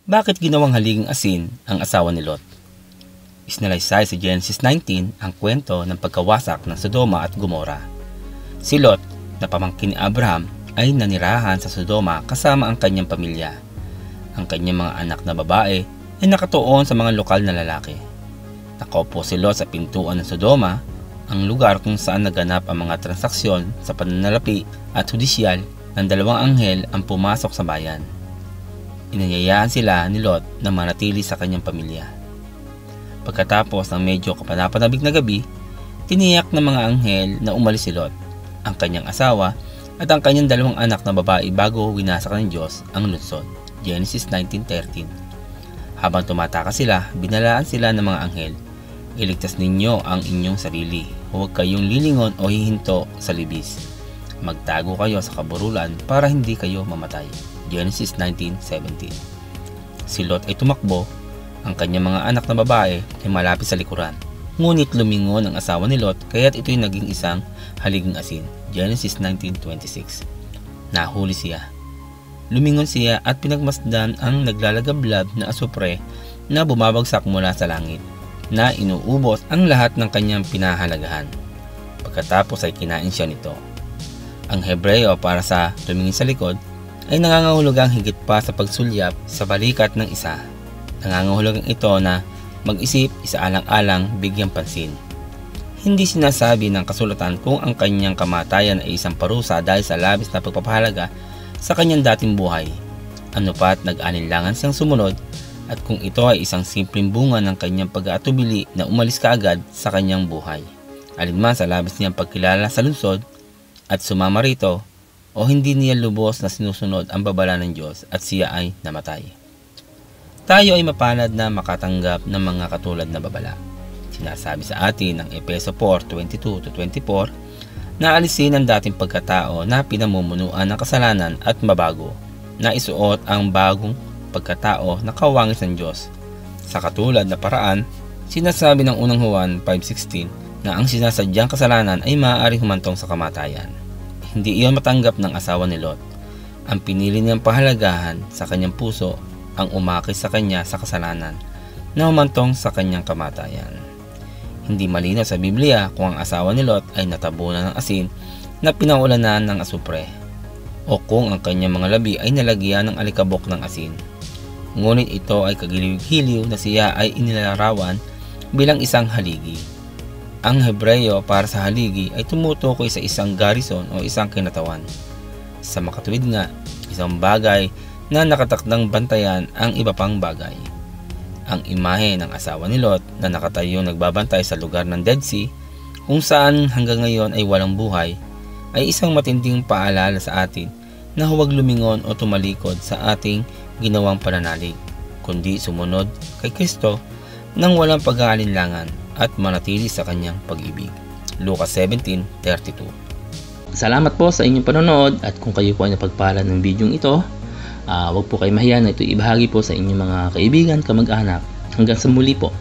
Bakit ginawang haliging asin ang asawa ni Lot? Isinalaysay sa Genesis 19 ang kwento ng pagkawasak ng Sodoma at Gomora. Si Lot, na pamangkin ni Abraham, ay nanirahan sa Sodoma kasama ang kanyang pamilya. Ang kanyang mga anak na babae ay nakatuon sa mga lokal na lalaki. Nakaupo si Lot sa pintuan ng Sodoma, ang lugar kung saan naganap ang mga transaksyon sa pananalapi at hudisyal ng dalawang anghel ang pumasok sa bayan. Inanyayaan sila ni Lot na manatili sa kanyang pamilya. Pagkatapos ng medyo kapanapanabik na gabi, tiniyak ng mga anghel na umalis si Lot, ang kanyang asawa at ang kanyang dalawang anak na babae bago winasak ng Diyos ang lungsod. Genesis 19:13. Habang tumataka sila, binalaan sila ng mga anghel, "Iligtas ninyo ang inyong sarili. Huwag kayong lilingon o hihinto sa libis. Magtago kayo sa kaburulan para hindi kayo mamatay." Genesis 19:17. Si Lot ay tumakbo, ang kanyang mga anak na babae ay malapit sa likuran. Ngunit lumingon ang asawa ni Lot kaya't ito'y naging isang haliging asin. Genesis 19:26. Nahuli siya. Lumingon siya at pinagmasdan ang naglalagablab na asupre na bumabagsak mula sa langit, na inuubos ang lahat ng kanyang pinahalagahan. Pagkatapos ay kinain siya nito. Ang Hebreo para sa tumingin sa likod ay nangangahulugang higit pa sa pagsulyap sa balikat ng isa. Nangangahulugang ito na mag-isip, isaalang-alang, bigyang pansin. Hindi sinasabi ng kasulatan kung ang kanyang kamatayan ay isang parusa dahil sa labis na pagpapahalaga sa kanyang dating buhay. Ano pa't nag-alinlangan siyang sumunod, at kung ito ay isang simpleng bunga ng kanyang pag-aatubili na umalis kaagad sa kanyang buhay. Alinman sa labis niyang pagkilala sa lungsod at sumama rito, o hindi niya lubos na sinusunod ang babala ng Diyos at siya ay namatay. Tayo ay mapalad na makatanggap ng mga katulad na babala. Sinasabi sa atin ng Efeso 4:22-24 na alisin ang dating pagkatao na pinamumunuan ng kasalanan at mabago, na isuot ang bagong pagkatao na kawangis ng Diyos. Sa katulad na paraan, sinasabi ng unang Juan 5:16 na ang sinasadyang kasalanan ay maaaring humantong sa kamatayan. Hindi iyon matanggap ng asawa ni Lot. Ang pinili niyang pahalagahan sa kanyang puso ang umakay sa kanya sa kasalanan na humantong sa kanyang kamatayan. Hindi malinaw sa Biblia kung ang asawa ni Lot ay natabunan ng asin na pinaulanan ng asupre, o kung ang kanyang mga labi ay nalagyan ng alikabok ng asin. Ngunit ito ay kagiliw-giliw na siya ay inilalarawan bilang isang haligi. Ang Hebreo para sa haligi ay tumutukoy sa isang garrison o isang kinatawan. Sa makatuwid nga, isang bagay na nakatakdang bantayan ang iba pang bagay. Ang imahe ng asawa ni Lot na nakatayong nagbabantay sa lugar ng Dead Sea, kung saan hanggang ngayon ay walang buhay, ay isang matinding paalala sa atin na huwag lumingon o tumalikod sa ating ginawang pananalig, kundi sumunod kay Kristo nang walang pag-aalinlangan at manatili sa kanyang pag-ibig. Lucas 17:32. Salamat po sa inyong panonood, at kung kayo po ay napagpala ng bidyong ito, huwag po kayo mahiya na ito ibahagi po sa inyong mga kaibigan, kamag-anak. Hanggang sa muli po.